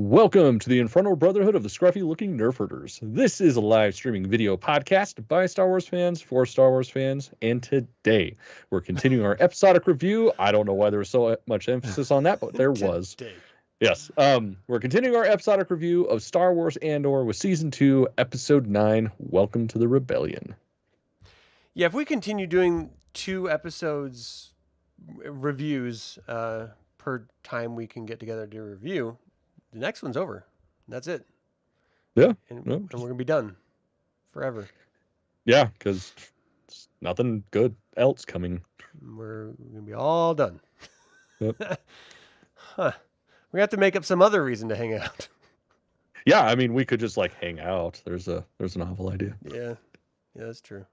Welcome to the Infernal Brotherhood of the Scruffy Looking Nerf Herders. This is a live streaming video podcast by Star Wars fans for Star Wars fans, and today we're continuing our episodic review. I don't know why there was so much emphasis on that, but there was. Yes. We're continuing our episodic review of Star Wars Andor with Season 2, Episode 9, Welcome to the Rebellion. Yeah, if we continue doing 2 episodes reviews per time we can get together to review, the next one's over. That's it. Yeah. And we're going to be done forever. Yeah, because nothing good else coming. We're going to be all done. Yep. Huh. We have to make up some other reason to hang out. Yeah, I mean, we could just like hang out. There's a novel idea. Yeah, that's true.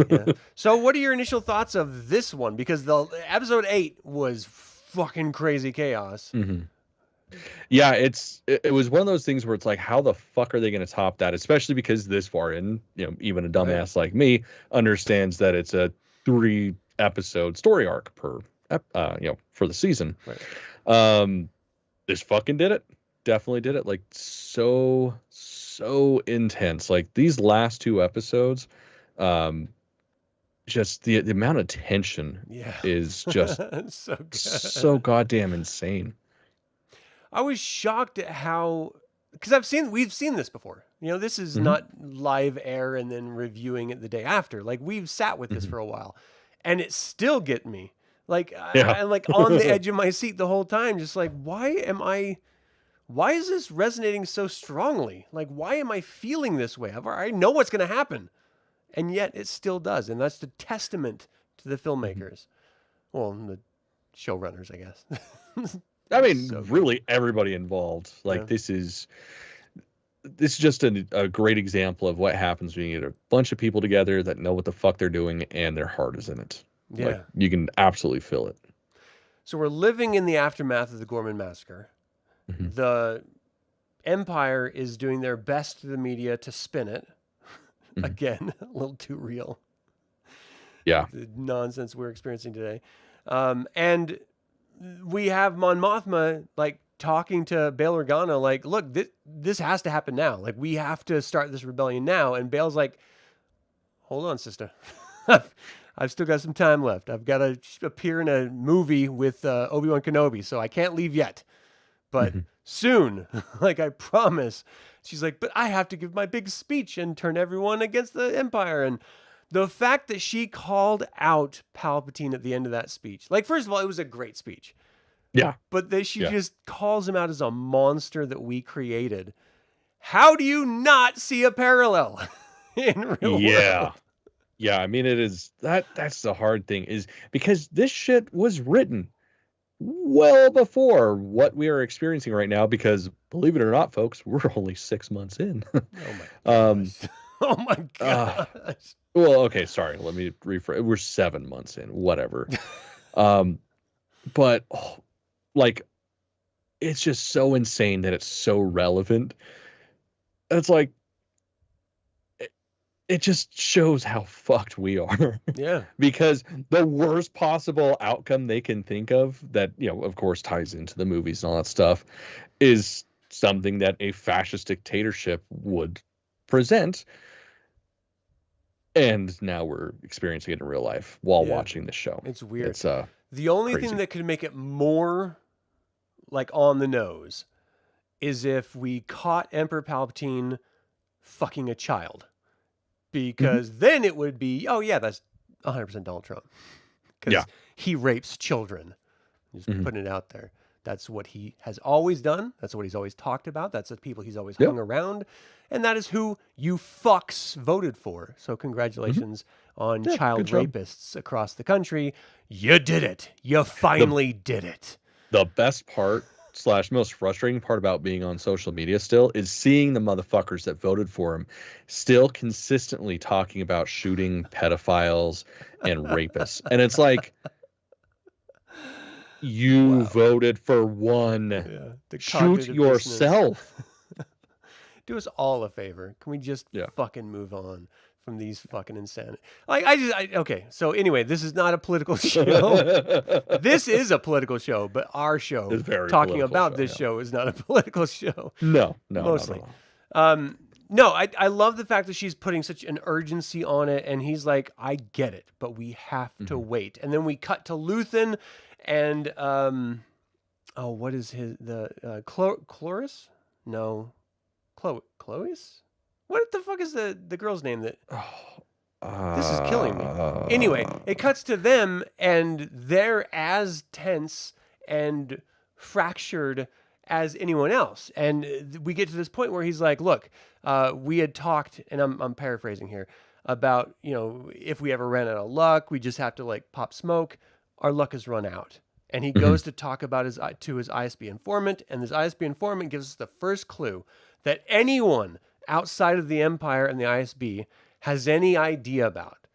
Yeah. So what are your initial thoughts of this one? Because the episode 8 was fucking crazy chaos. Mm-hmm. Yeah, it was one of those things where it's like, how the fuck are they going to top that? Especially because this far in, even a dumbass like me understands that it's a 3-episode story arc per, for the season. Right. This fucking did it. Definitely did it. Like so intense. Like these last 2 episodes, just the amount of tension is just so goddamn insane. I was shocked at how, because we've seen this before. This is not live air and then reviewing it the day after. Like we've sat with this for a while, and it still get me. Like I'm like on the edge of my seat the whole time, just like why is this resonating so strongly? Like why am I feeling this way? I know what's going to happen, and yet it still does, and that's the testament to the filmmakers, well, the showrunners, I guess. I mean, really everybody involved. Like this is just a great example of what happens when you get a bunch of people together that know what the fuck they're doing and their heart is in it. Yeah. Like, you can absolutely feel it. So we're living in the aftermath of the Gorman massacre. Mm-hmm. The Empire is doing their best to the media to spin it. Mm-hmm. Again, a little too real. Yeah. The nonsense we're experiencing today. And we have Mon Mothma like talking to Bail Organa, like, look, this has to happen now. Like, we have to start this rebellion now. And Bail's like, hold on, sister. I've still got some time left. I've got to appear in a movie with Obi-Wan Kenobi, so I can't leave yet. But soon, like I promise. She's like, but I have to give my big speech and turn everyone against the Empire. And the fact that she called out Palpatine at the end of that speech, like, first of all, it was a great speech. Yeah. But then she just calls him out as a monster that we created. How do you not see a parallel in real world? Yeah, I mean, it is that's the hard thing, is because this shit was written well before what we are experiencing right now, because believe it or not, folks, we're only 6 months in. Oh my gosh. Well, okay, sorry. Let me rephrase. We're 7 months in, whatever. But like, it's just so insane that it's so relevant. It's like, it just shows how fucked we are. Yeah. Because the worst possible outcome they can think of that, of course, ties into the movies and all that stuff, is something that a fascist dictatorship would present. And now we're experiencing it in real life while watching the show. It's weird. It's the only crazy thing that could make it more like on the nose is if we caught Emperor Palpatine fucking a child. Because then it would be, oh yeah, that's 100% Donald Trump. Because he rapes children. Just putting it out there. That's what he has always done. That's what he's always talked about. That's the people he's always hung around. And that is who you fucks voted for. So congratulations on child rapists across the country. You did it. You finally did it. The best part / most frustrating part about being on social media still is seeing the motherfuckers that voted for him still consistently talking about shooting pedophiles and rapists. And it's like, you voted for one. Shoot yourself. Do us all a favor. Can we just fucking move on? from these fucking insanity. Like, okay. So anyway, this is not a political show. This is a political show, but our show It's a very talking political about show, this yeah. show is not a political show. No, Mostly. no. No, I love the fact that she's putting such an urgency on it, and he's like, I get it, but we have to wait. And then we cut to Luthen and what is Chloris? No. Chloe's? What the fuck is the girl's name that this is killing me. Anyway, it cuts to them and they're as tense and fractured as anyone else. And we get to this point where he's like, look, we had talked, and I'm paraphrasing here, about, if we ever ran out of luck, we just have to like pop smoke. Our luck has run out. And he goes to talk about his ISB informant, and this ISB informant gives us the first clue that anyone outside of the Empire and the ISB has any idea about,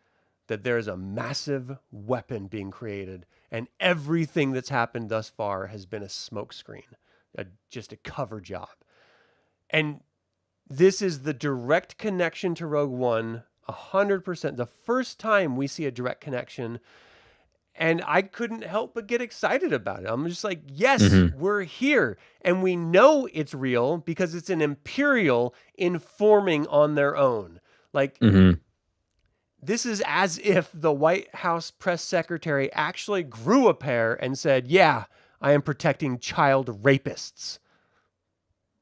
that there is a massive weapon being created, and everything that's happened thus far has been a smokescreen, just a cover job. And this is the direct connection to Rogue One, 100%. The first time we see a direct connection. And I couldn't help but get excited about it. I'm just like, yes, we're here. And we know it's real because it's an Imperial informing on their own. Like, this is as if the White House press secretary actually grew a pair and said, yeah, I am protecting child rapists.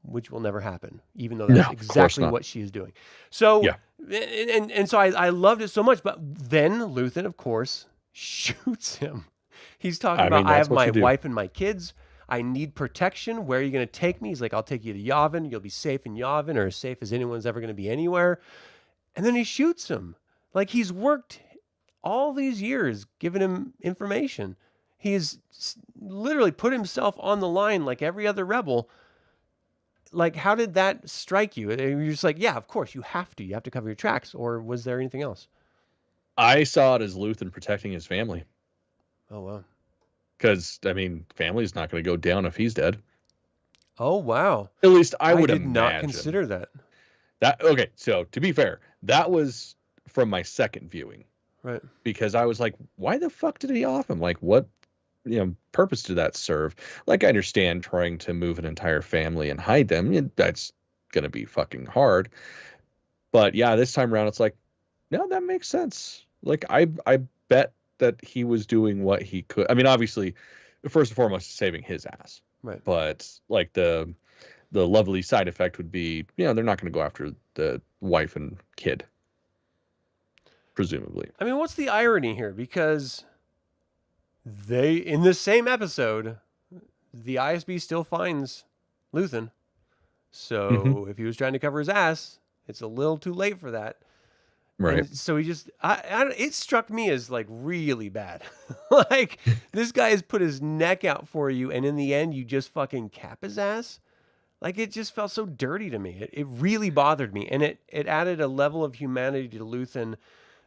Which will never happen, even though that's exactly what she is doing. So, and so I loved it so much. But then Luthen, of course, shoots him. He's talking about, I have my wife and my kids. I need protection. Where are you going to take me? He's like, I'll take you to Yavin. You'll be safe in Yavin, or as safe as anyone's ever going to be anywhere. And then he shoots him. Like, he's worked all these years giving him information. He's literally put himself on the line like every other rebel. Like, how did that strike you? You're just like, yeah, of course, you have to cover your tracks. Or was there anything else? I saw it as Luthen protecting his family. Oh, wow. Because, I mean, family's not going to go down if he's dead. Oh, wow. At least I would did not consider that. Okay, so to be fair, that was from my second viewing. Right. Because I was like, why the fuck did he off him? Like, what purpose did that serve? Like, I understand trying to move an entire family and hide them. That's going to be fucking hard. But yeah, this time around, it's like, no, that makes sense. Like, I bet that he was doing what he could. I mean, obviously, first and foremost, saving his ass. Right. But like the lovely side effect would be, they're not going to go after the wife and kid, presumably. I mean, what's the irony here? Because in this same episode, the ISB still finds Luthen. So if he was trying to cover his ass, it's a little too late for that. Right. And so he just, it struck me as like really bad. Like, this guy has put his neck out for you, and in the end, you just fucking cap his ass. Like, it just felt so dirty to me. It really bothered me. And it added a level of humanity to Luthen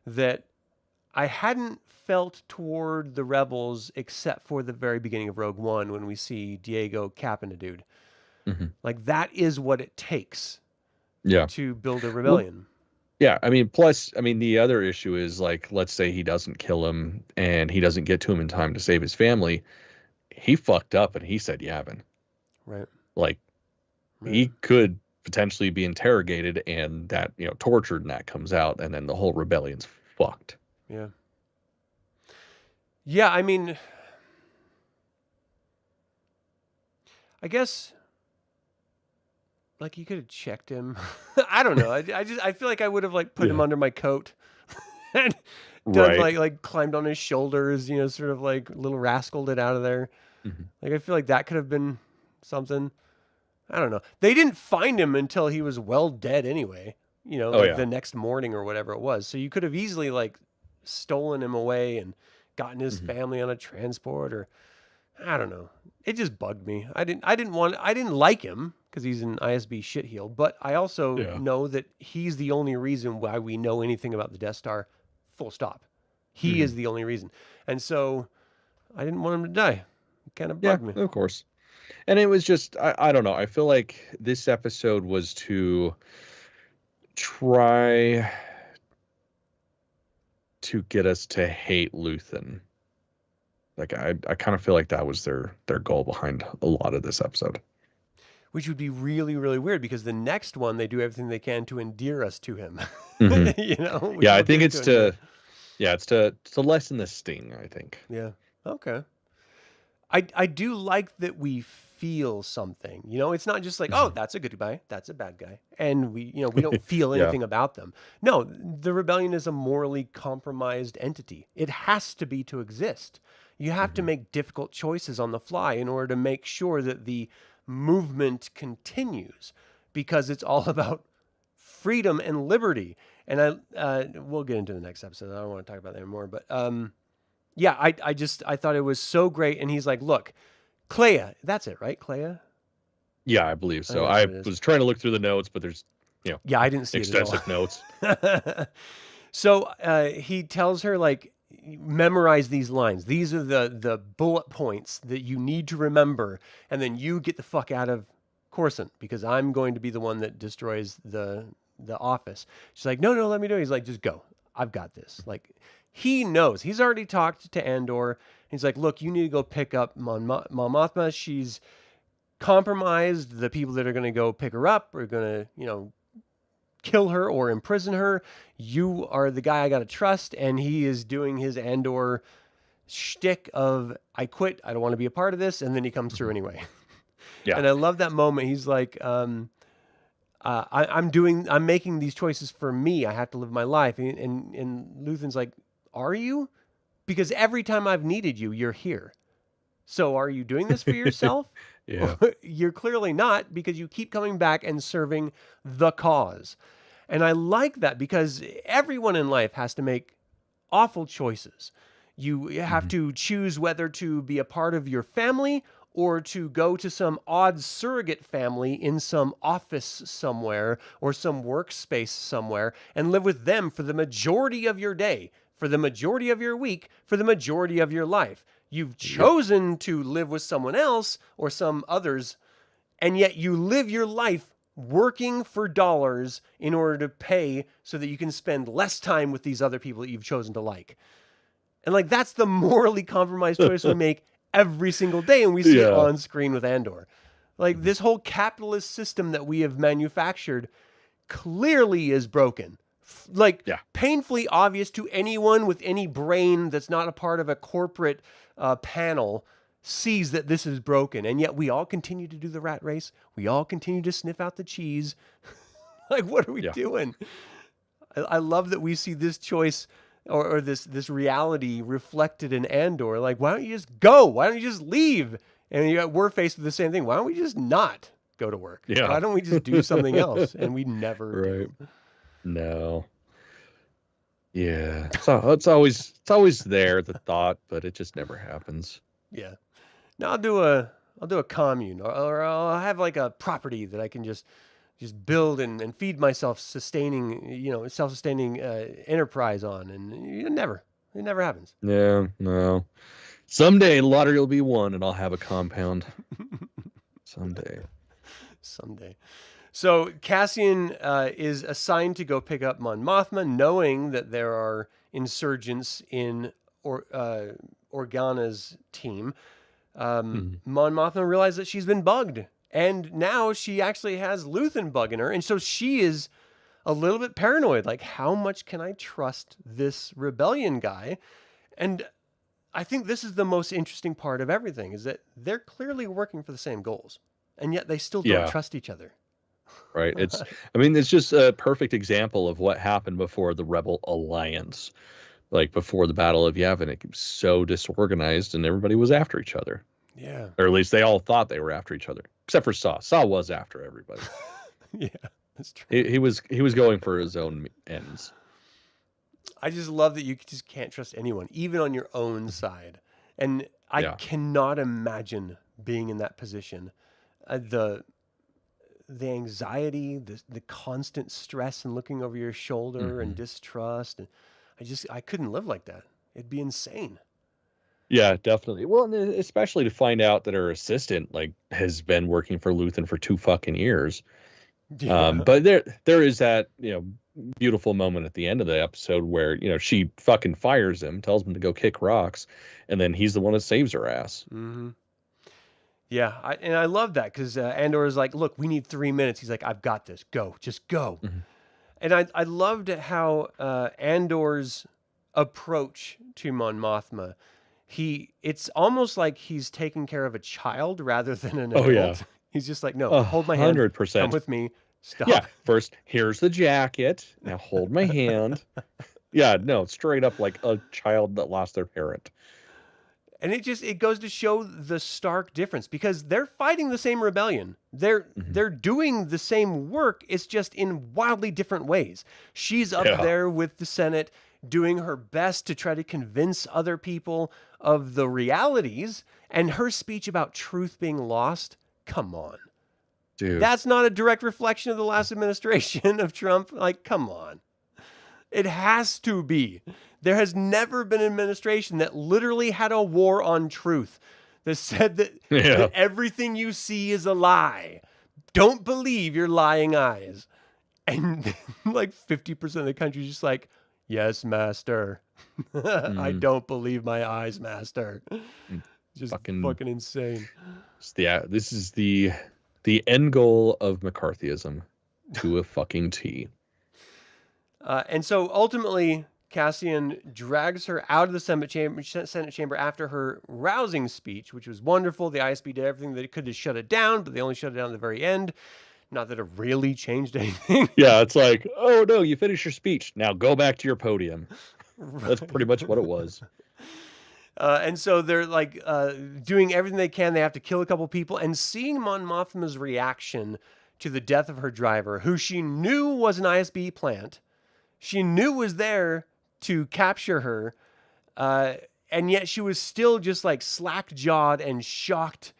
that I hadn't felt toward the rebels except for the very beginning of Rogue One when we see Diego capping a dude. Like, that is what it takes to build a rebellion. Well, yeah, I mean, plus, the other issue is, like, let's say he doesn't kill him and he doesn't get to him in time to save his family. He fucked up and he said Yavin. Right. Like, he could potentially be interrogated and that, tortured, and that comes out, and then the whole rebellion's fucked. Yeah. Yeah, I mean, I guess, like, you could have checked him. I don't know. I feel like I would have like put him under my coat and done like climbed on his shoulders, sort of like little rascaled it out of there. Like, I feel like that could have been something. I don't know. They didn't find him until he was well dead anyway, the next morning or whatever it was. So you could have easily like stolen him away and gotten his family on a transport, or I don't know. It just bugged me. I didn't like him because he's an ISB shitheel, but I also know that he's the only reason why we know anything about the Death Star, full stop. He is the only reason. And so I didn't want him to die. It kind of bugged me. Of course. And it was just, I don't know. I feel like this episode was to try to get us to hate Luthen. Like I kind of feel like that was their goal behind a lot of this episode. Which would be really, really weird because the next one, they do everything they can to endear us to him. Mm-hmm. You know? Yeah, I think it's to lessen the sting, I think. Yeah. Okay. I do like that we feel something. You know, it's not just like, oh, that's a good guy, that's a bad guy, and we don't feel anything about them. No, the rebellion is a morally compromised entity. It has to be to exist. You have to make difficult choices on the fly in order to make sure that the movement continues, because it's all about freedom and liberty. And we'll get into the next episode. I don't want to talk about that anymore, but yeah, I thought it was so great. And he's like, look, Clea, that's it, right? Clea? Yeah, I believe so. I was trying to look through the notes, but there's, yeah, I didn't see extensive it at all. notes. So he tells her, like, memorize these lines. These are the bullet points that you need to remember, and then you get the fuck out of Coruscant, because I'm going to be the one that destroys the office. She's like, no, let me do it. He's like, just go. I've got this. Like, he knows. He's already talked to Andor. He's like, look, you need to go pick up Mon Mothma. She's compromised. The people that are going to go pick her up are going to, kill her or imprison her. You are the guy I got to trust. And he is doing his Andor shtick of, I quit. I don't want to be a part of this. And then he comes through anyway. Yeah. And I love that moment. He's like, I'm making these choices for me. I have to live my life. And Luthen's like, are you? Because every time I've needed you, you're here. So are you doing this for yourself? Yeah. You're clearly not, because you keep coming back and serving the cause. And I like that, because everyone in life has to make awful choices. You have to choose whether to be a part of your family or to go to some odd surrogate family in some office somewhere or some workspace somewhere and live with them for the majority of your day, for the majority of your week, for the majority of your life. You've chosen to live with someone else or some others, and yet you live your life working for dollars in order to pay so that you can spend less time with these other people that you've chosen to like. And like, that's the morally compromised choice we make every single day, and we see it on screen with Andor. Like, this whole capitalist system that we have manufactured clearly is broken. Like, painfully obvious to anyone with any brain that's not a part of a corporate panel sees that this is broken. And yet we all continue to do the rat race. We all continue to sniff out the cheese. Like, what are we doing? I love that we see this choice or this reality reflected in Andor. Like, why don't you just go? Why don't you just leave? And we're faced with the same thing. Why don't we just not go to work? Yeah. Why don't we just do something else? And we never do. No. Yeah. So it's always there, the thought, but it just never happens. Yeah. Now I'll do a commune, or I'll have like a property that I can just build and feed myself self-sustaining enterprise on, and it never happens. Yeah, no. Someday lottery will be won and I'll have a compound. Someday. So Cassian is assigned to go pick up Mon Mothma, knowing that there are insurgents in Organa's team. Mon Mothma realizes that she's been bugged, and now she actually has Luthen bugging her, and so she is a little bit paranoid. Like, how much can I trust this rebellion guy? And I think this is the most interesting part of everything, is that they're clearly working for the same goals, and yet they still don't trust each other. Right. It's just a perfect example of what happened before the Rebel Alliance. Like, before the Battle of Yavin, it was so disorganized and everybody was after each other. Yeah. Or at least they all thought they were after each other. Except for Saw. Saw was after everybody. Yeah, that's true. He was going for his own ends. I just love that you just can't trust anyone, even on your own side. And I cannot imagine being in that position. The anxiety, the constant stress and looking over your shoulder and distrust. And I couldn't live like that. It'd be insane. Yeah, definitely. Well, and especially to find out that her assistant has been working for Luthen for 2 fucking years. Yeah. But there is that, beautiful moment at the end of the episode where, you know, she fucking fires him, tells him to go kick rocks, and then he's the one that saves her ass. Mm-hmm. Yeah, I love that because Andor is like, look, we need 3 minutes. He's like, I've got this. Go, just go. Mm-hmm. And I loved how Andor's approach to Mon Mothma, it's almost like he's taking care of a child rather than an adult. Oh, yeah. He's just like, no, hold my hand. 100%. Come with me. Stop. Yeah, first, here's the jacket. Now hold my hand. Yeah, no, straight up like a child that lost their parent. And it goes to show the stark difference because they're fighting the same rebellion. They're doing the same work. It's just in wildly different ways. She's up there with the Senate doing her best to try to convince other people of the realities, and her speech about truth being lost, come on. Dude. That's not a direct reflection of the last administration of Trump. Like, come on. It has to be. There has never been an administration that literally had a war on truth, that said that everything you see is a lie. Don't believe your lying eyes. And like 50% of the country is just like, yes, master. I don't believe my eyes, master. Just fucking insane. This is the end goal of McCarthyism to a fucking T. And so ultimately, Cassian drags her out of the Senate chamber after her rousing speech, which was wonderful. The ISB did everything that it could to shut it down, but they only shut it down at the very end. Not that it really changed anything. Yeah, it's like, oh no, you finished your speech. Now go back to your podium. Right. That's pretty much what it was. And so they're like doing everything they can. They have to kill a couple people, and seeing Mon Mothma's reaction to the death of her driver, who she knew was an ISB plant. She knew was there to capture her, and yet she was still just like slack-jawed and shocked.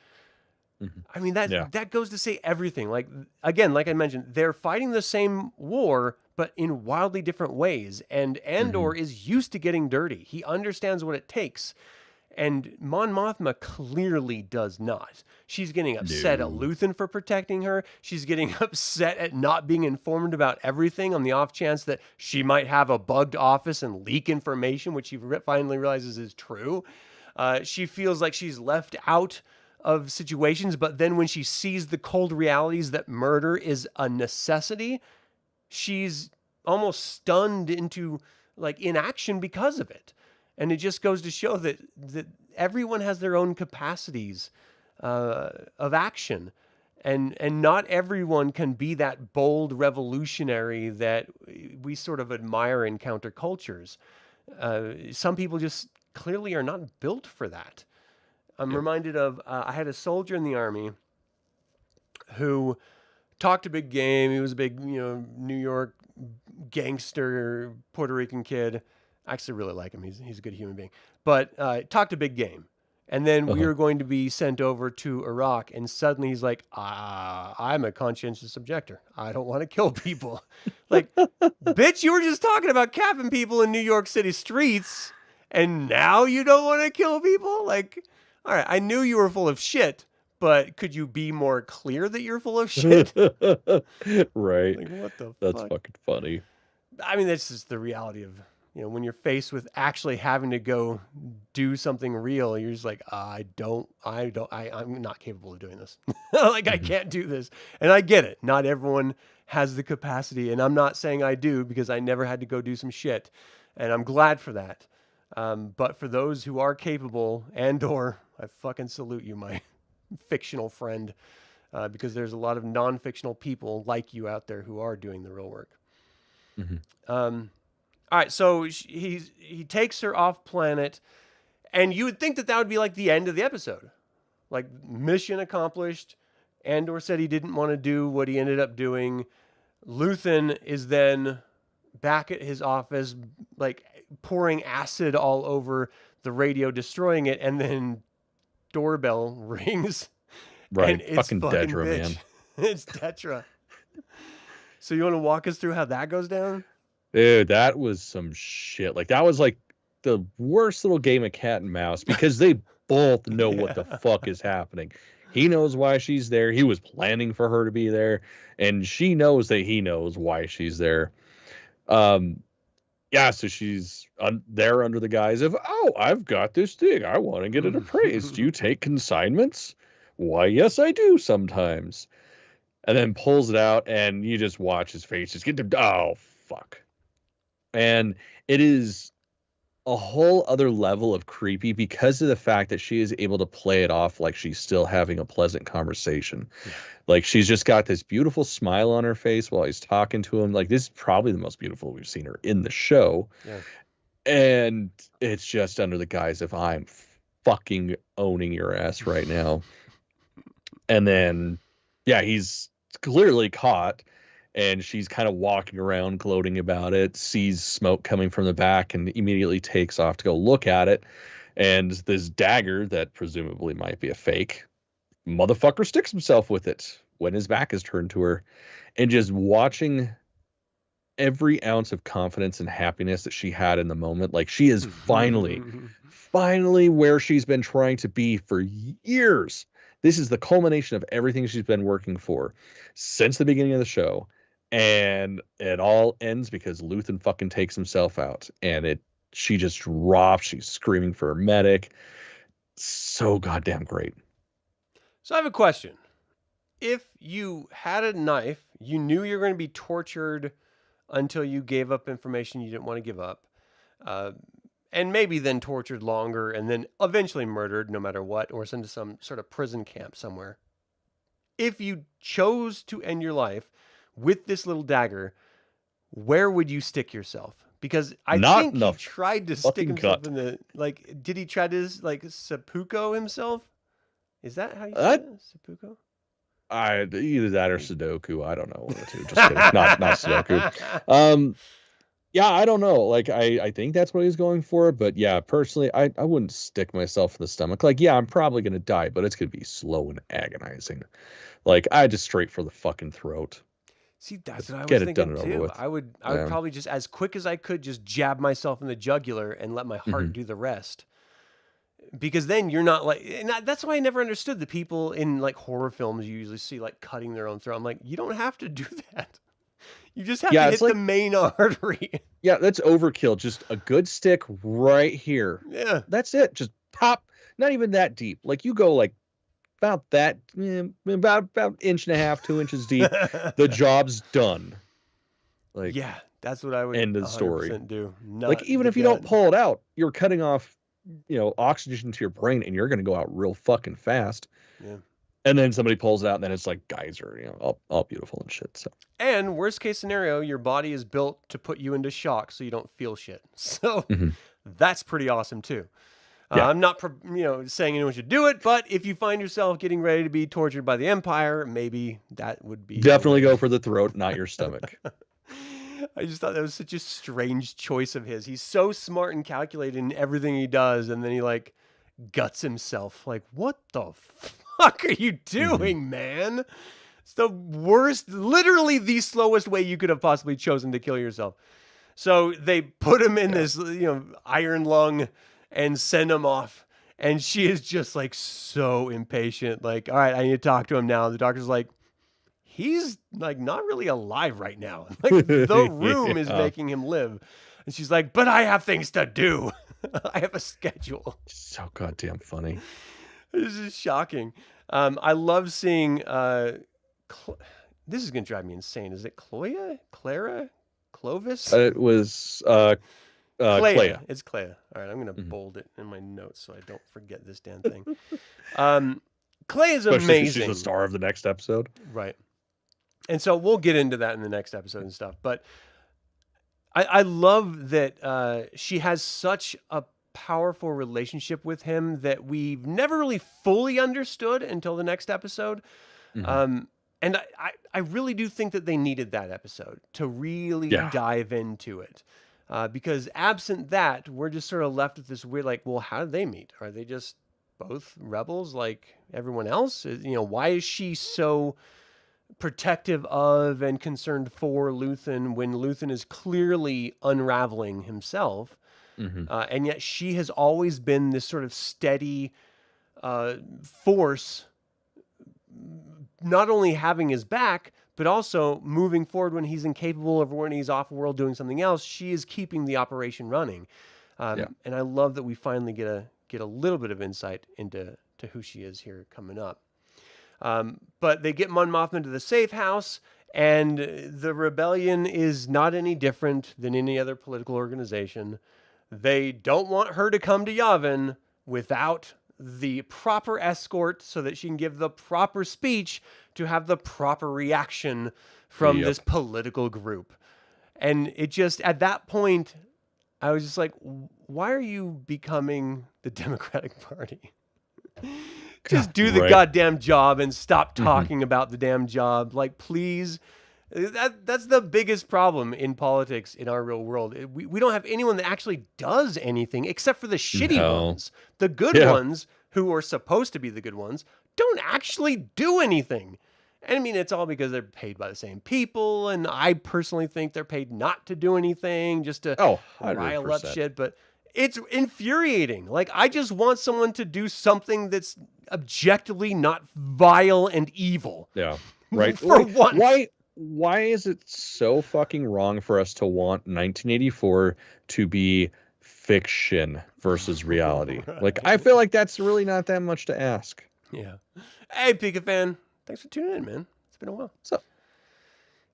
I mean, that goes to say everything. Like, again, like I mentioned, they're fighting the same war, but in wildly different ways. And Andor is used to getting dirty. He understands what it takes. And Mon Mothma clearly does not. She's getting upset at Luthen for protecting her. She's getting upset at not being informed about everything on the off chance that she might have a bugged office and leak information, which she finally realizes is true. She feels like she's left out of situations, but then when she sees the cold realities that murder is a necessity, she's almost stunned into like inaction because of it. And it just goes to show that everyone has their own capacities of action. And not everyone can be that bold revolutionary that we sort of admire in countercultures. Some people just clearly are not built for that. I'm reminded of, I had a soldier in the Army who talked a big game. He was a big, New York gangster, Puerto Rican kid. I actually really like him. He's a good human being. But talked a big game. And then we were going to be sent over to Iraq. And suddenly he's like, I'm a conscientious objector. I don't want to kill people. Like, bitch, you were just talking about capping people in New York City streets. And now you don't want to kill people? Like, all right, I knew you were full of shit. But could you be more clear that you're full of shit? Right. Like, what the fuck? That's fucking funny. I mean, that's just the reality of, when you're faced with actually having to go do something real, you're just like, I'm not capable of doing this. Like, I can't do this. And I get it. Not everyone has the capacity. And I'm not saying I do because I never had to go do some shit. And I'm glad for that. But for those who are capable, Andor, I fucking salute you, my fictional friend, because there's a lot of non-fictional people like you out there who are doing the real work. All right, so he takes her off planet, and you would think that would be like the end of the episode. Like, mission accomplished. Andor said he didn't want to do what he ended up doing. Luthen is then back at his office, like pouring acid all over the radio, destroying it, and then doorbell rings. Right, and it's fucking Dedra, bitch. man. It's Dedra. So you want to walk us through how that goes down? Dude, that was some shit. Like, that was like the worst little game of cat and mouse because they both know what the fuck is happening. He knows why she's there. He was planning for her to be there, and she knows that he knows why she's there. Yeah, so she's there under the guise of, oh, I've got this thing. I want to get it appraised. Do you take consignments? Why, yes, I do sometimes. And then pulls it out, and you just watch his face just get to, oh, fuck. And it is a whole other level of creepy because of the fact that she is able to play it off like she's still having a pleasant conversation. Yeah. Like, she's just got this beautiful smile on her face while he's talking to him. Like, this is probably the most beautiful we've seen her in the show. Yeah. And it's just under the guise of, I'm fucking owning your ass right now. And then, yeah, he's clearly caught. And she's kind of walking around gloating about it, sees smoke coming from the back, and immediately takes off to go look at it. And this dagger that presumably might be a fake, motherfucker sticks himself with it when his back is turned to her. And just watching every ounce of confidence and happiness that she had in the moment. Like, she is finally where she's been trying to be for years. This is the culmination of everything she's been working for since the beginning of the show. And it all ends because Luthen fucking takes himself out, and she just drops. She's screaming for a medic. So goddamn great. So I have a question. If you had a knife, you knew you were going to be tortured until you gave up information you didn't want to give up, and maybe then tortured longer, and then eventually murdered no matter what, or sent to some sort of prison camp somewhere. If you chose to end your life with this little dagger, where would you stick yourself? Because I think he tried to stick himself in the, like, did he try to, like, seppuku himself? Is that how you say it? Seppuku? Either that or Sudoku. I don't know. One or two. Just kidding. not Sudoku. Yeah, I don't know. Like, I think that's what he's going for. But yeah, personally, I wouldn't stick myself in the stomach. Like, yeah, I'm probably going to die, but it's going to be slow and agonizing. Like, I just straight for the fucking throat. See, that's what I was thinking too. I would probably just, as quick as I could, just jab myself in the jugular and let my heart do the rest. Because then you're not like, and that's why I never understood the people in, like, horror films you usually see, like, cutting their own throat. I'm like, you don't have to do that. You just have to hit the main artery. Yeah, that's overkill. Just a good stick right here. Yeah. That's it. Just pop. Not even that deep. Like, you go like about that, about inch and a half, 2 inches deep. The job's done. Like, yeah, that's what I would end of the story. Do. Like, even if you don't pull it out, you're cutting off, oxygen to your brain, and you're going to go out real fucking fast. Yeah. And then somebody pulls it out, and then it's like geyser, all beautiful and shit. So. And worst case scenario, your body is built to put you into shock so you don't feel shit. So that's pretty awesome too. Yeah. I'm not, saying anyone should do it, but if you find yourself getting ready to be tortured by the Empire, maybe that would be... Definitely go for the throat, not your stomach. I just thought that was such a strange choice of his. He's so smart and calculated in everything he does, and then he, like, guts himself. Like, what the fuck are you doing, man? It's the worst, literally the slowest way you could have possibly chosen to kill yourself. So they put him in this, iron lung and send him off. And she is just, like, so impatient. Like, all right, I need to talk to him now. The doctor's like, he's, like, not really alive right now. Like, the room is making him live. And she's like, but I have things to do. I have a schedule. So goddamn funny. This is shocking. I love seeing... this is going to drive me insane. Is it Cloya? Clara? Clovis? It was Clea. It's Clea. All right, I'm going to bold it in my notes so I don't forget this damn thing. Clea is amazing. She's the star of the next episode. Right. And so we'll get into that in the next episode and stuff. But I love that she has such a powerful relationship with him that we've never really fully understood until the next episode. And I really do think that they needed that episode to really dive into it. Because absent that, we're just sort of left with this weird, like, well, how did they meet? Are they just both rebels like everyone else? Why is she so protective of and concerned for Luthen when Luthen is clearly unraveling himself? And yet she has always been this sort of steady force, not only having his back, but also moving forward when he's incapable or when he's off world doing something else, she is keeping the operation running. And I love that we finally get a little bit of insight into who she is here coming up. But they get Mon Mothma to the safe house, and the rebellion is not any different than any other political organization. They don't want her to come to Yavin without the proper escort so that she can give the proper speech to have the proper reaction from this political group. And it just, at that point, I was just like, why are you becoming the Democratic Party? Just do the goddamn job and stop talking about the damn job. Like, please. That's the biggest problem in politics in our real world. We don't have anyone that actually does anything except for the shitty ones. The good ones, who are supposed to be the good ones, don't actually do anything. And I mean, it's all because they're paid by the same people. And I personally think they're paid not to do anything, just to rile up shit. But it's infuriating. Like, I just want someone to do something that's objectively not vile and evil. Yeah, right. For once. Why is it so fucking wrong for us to want 1984 to be fiction versus reality? Like, I feel like that's really not that much to ask. Yeah. Hey, Pika fan. Thanks for tuning in, man. It's been a while. What's up?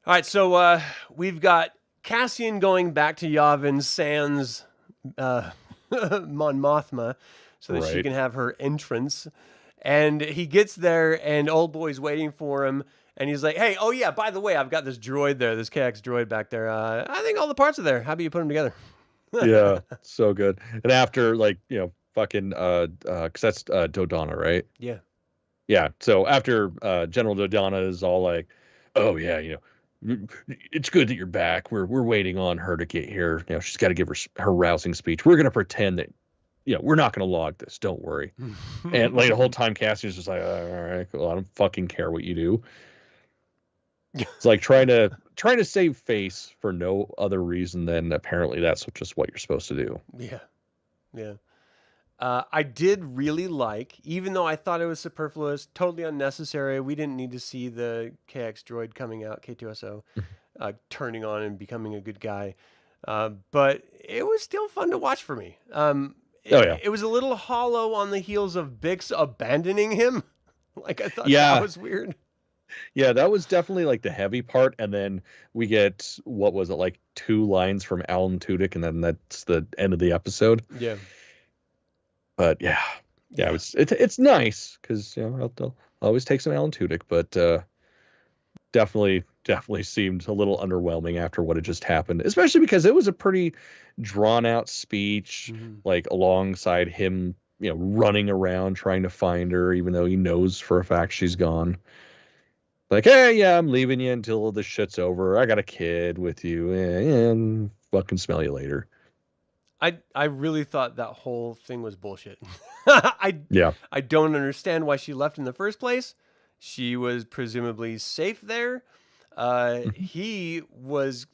All right, so we've got Cassian going back to Yavin sans Mon Mothma so that she can have her entrance. And he gets there, and Old Boy's waiting for him. And he's like, hey, oh yeah, by the way, I've got this droid there, this KX droid back there. I think all the parts are there. How about you put them together? Yeah, so good. And after, like, you know, fucking, because that's Dodonna, right? Yeah. Yeah, so after General Dodonna is all like, oh yeah, you know, it's good that you're back. We're waiting on her to get here. You know, she's got to give her rousing speech. We're going to pretend that, you know, we're not going to log this. Don't worry. And like the whole time, Cassian's just like, all right, cool. I don't fucking care what you do. It's like trying to save face for no other reason than apparently that's just what you're supposed to do. Yeah, yeah. I did really like, even though I thought it was superfluous, totally unnecessary. We didn't need to see the KX droid coming out, K2SO, turning on and becoming a good guy. But it was still fun to watch for me. It was a little hollow on the heels of Bix abandoning him. Like, I thought that was weird. Yeah, that was definitely like the heavy part, and then we get, what was it, like 2 lines from Alan Tudyk, and then that's the end of the episode. Yeah. But yeah, it's nice because, you know, I'll always take some Alan Tudyk, but definitely seemed a little underwhelming after what had just happened, especially because it was a pretty drawn out speech, like alongside him, you know, running around trying to find her, even though he knows for a fact she's gone. Like, hey, yeah, I'm leaving you until this shit's over. I got a kid with you, and fucking smell you later. I really thought that whole thing was bullshit. I don't understand why she left in the first place. She was presumably safe there. He was,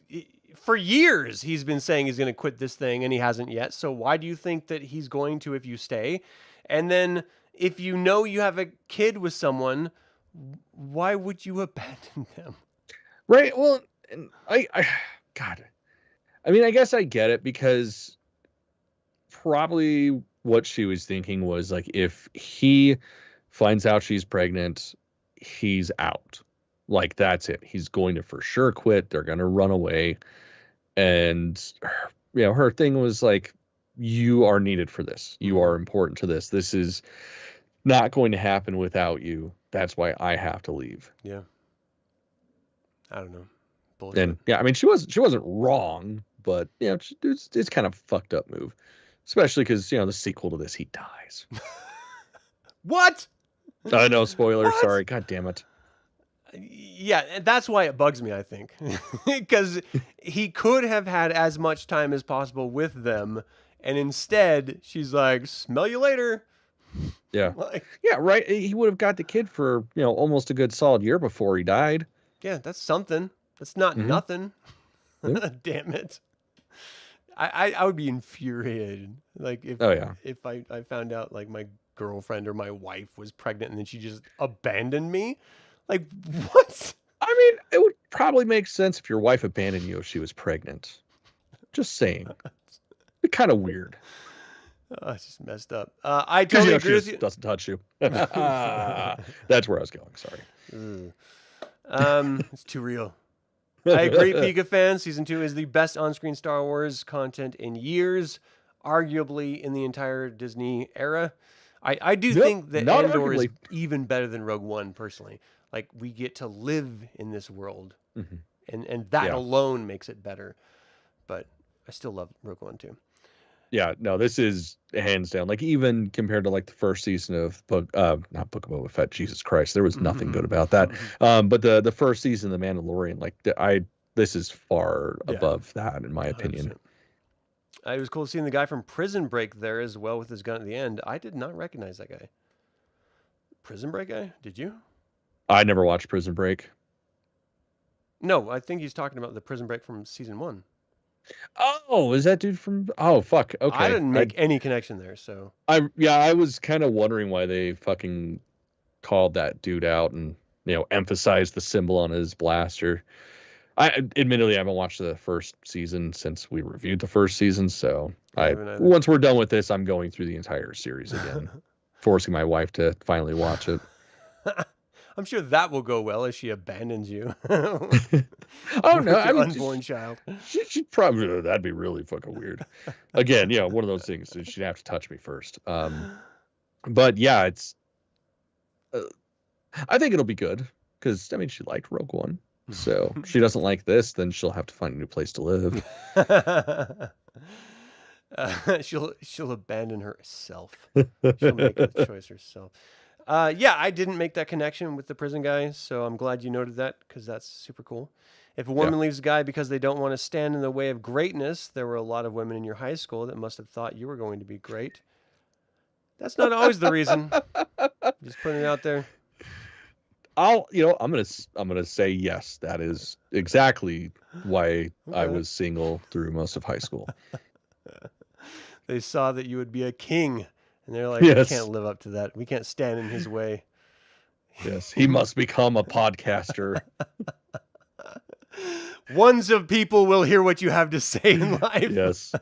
for years, he's been saying he's going to quit this thing, and he hasn't yet. So why do you think that he's going to if you stay? And then if you know you have a kid with someone, why would you abandon them? Right. Well, I mean, I guess I get it, because probably what she was thinking was, like, if he finds out she's pregnant, he's out. Like, that's it. He's going to for sure quit. They're going to run away. And, you know, her thing was like, you are needed for this. You are important to this. This is not going to happen without you. That's why I have to leave. Yeah. I don't know. Bullshit. And yeah, I mean, she wasn't wrong, but, you know, it's kind of fucked up move. Especially because, you know, the sequel to this, he dies. What? I know, spoiler. What? Sorry. God damn it. Yeah, that's why it bugs me, I think. Because he could have had as much time as possible with them, and instead, she's like, smell you later. Yeah. Yeah, right. He would have got the kid for, you know, almost a good solid year before he died. Yeah, that's something. That's not nothing. Damn it. I would be infuriated. Like, if I found out, like, my girlfriend or my wife was pregnant and then she just abandoned me. Like, what? I I mean, it would probably make sense if your wife abandoned you if she was pregnant. Just saying. It's kind of weird. Oh, it's just messed up. I totally agree with you. Doesn't touch you. That's where I was going. Sorry. It's too real. I agree, Pika fans. Season 2 is the best on-screen Star Wars content in years, arguably in the entire Disney era. I do think that Andor is even better than Rogue One, personally. Like, we get to live in this world, and that alone makes it better. But I still love Rogue One, too. Yeah, no, this is hands down. Like, even compared to like the first season of not Book of Boba Fett, Jesus Christ, there was nothing good about that. But the first season of The Mandalorian, like this is far above that in my opinion. 100%. It was cool seeing the guy from Prison Break there as well with his gun at the end. I did not recognize that guy. Prison Break guy? Did you? I never watched Prison Break. No, I think he's talking about the Prison Break from season 1. Oh, is that dude from? Oh, fuck. Okay. I didn't make any connection there, so. I was kind of wondering why they fucking called that dude out and emphasized the symbol on his blaster. I admittedly haven't watched the first season since we reviewed the first season, so once we're done with this, I'm going through the entire series again, forcing my wife to finally watch it. I'm sure that will go well as she abandons you. Oh no, I mean, unborn child. She'd probably, that'd be really fucking weird. Again, one of those things. She'd have to touch me first. But yeah, it's. I think it'll be good because I mean she liked Rogue One, so if she doesn't like this, then she'll have to find a new place to live. She'll abandon herself. She'll make a choice herself. Yeah, I didn't make that connection with the prison guy, so I'm glad you noted that because that's super cool. If a woman leaves a guy because they don't want to stand in the way of greatness, there were a lot of women in your high school that must have thought you were going to be great. That's not always the reason. Just putting it out there. I'm gonna say yes. That is exactly why I was single through most of high school. They saw that you would be a king. And they're like, we can't live up to that. We can't stand in his way. Yes, he must become a podcaster. Ones of people will hear what you have to say in life. Yes.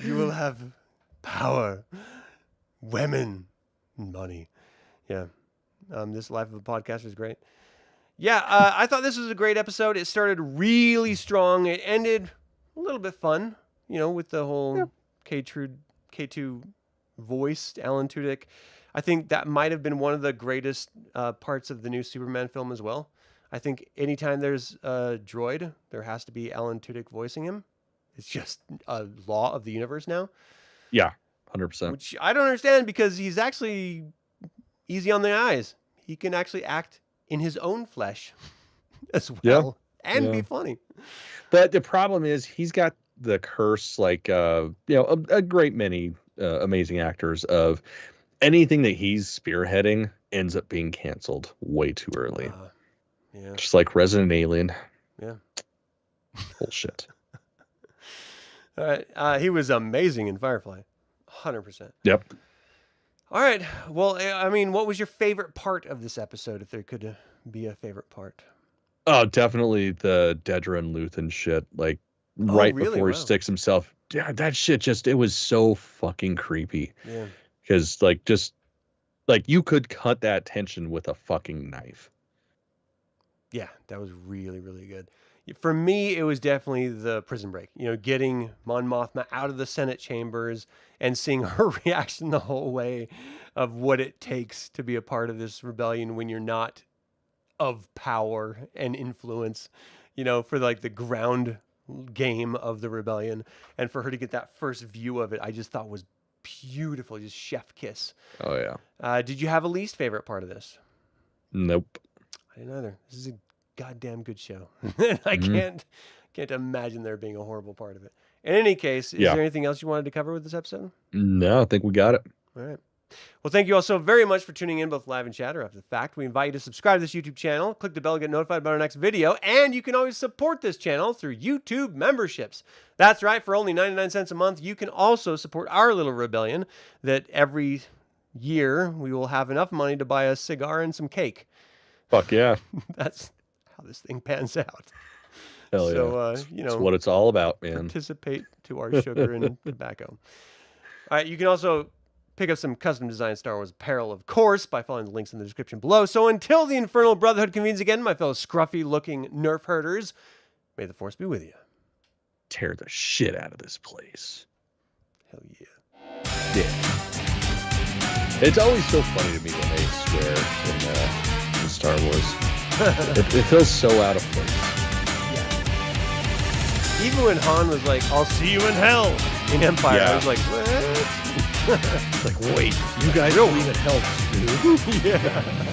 You will have power, women, money. Yeah. This life of a podcaster is great. Yeah, I thought this was a great episode. It started really strong. It ended a little bit fun, with the whole K2 voiced Alan Tudyk. I think that might have been one of the greatest parts of the new Superman film as well. I think anytime there's a droid, there has to be Alan Tudyk voicing him. It's just a law of the universe now. Yeah, 100%. Which I don't understand because he's actually easy on the eyes. He can actually act in his own flesh as well and be funny. But the problem is he's got the curse, like a great many amazing actors of anything that he's spearheading ends up being canceled way too early. Just like Resident Alien. Yeah. Bullshit. All right. He was amazing in Firefly. 100%. Yep. All right. Well, I mean, what was your favorite part of this episode, if there could be a favorite part? Oh, definitely the Dedra and Luthen shit. Like, before he sticks himself. Yeah, that shit it was so fucking creepy. Yeah. Because, you could cut that tension with a fucking knife. Yeah, that was really, really good. For me, it was definitely the prison break. Getting Mon Mothma out of the Senate chambers and seeing her reaction the whole way of what it takes to be a part of this rebellion when you're not of power and influence, for the ground game of the rebellion. And for her to get that first view of it, I just thought was beautiful. Just chef kiss. Oh, yeah. Did you have a least favorite part of this? Nope. I didn't either. This is a goddamn good show. I can't imagine there being a horrible part of it. In any case, is there anything else you wanted to cover with this episode? No, I think we got it. All right. Well, thank you all so very much for tuning in, both live and chat or after the fact. We invite you to subscribe to this YouTube channel, click the bell to get notified about our next video, and you can always support this channel through YouTube memberships. That's right, for only 99 cents a month, you can also support our little rebellion that every year we will have enough money to buy a cigar and some cake. Fuck yeah. That's how this thing pans out. Hell yeah. So, That's what it's all about, man. Participate to our sugar and tobacco. All right, you can also pick up some custom designed Star Wars apparel, of course, by following the links in the description below. So until the Infernal Brotherhood convenes again, my fellow scruffy looking Nerf herders, may the Force be with you. Tear the shit out of this place. Hell yeah. Yeah. It's always so funny to me when they swear in Star Wars. It feels so out of place. Yeah. Even when Han was like, "I'll see you in hell" in Empire, I was like, "What?" It's like, wait, you guys believe in hell too? Yeah.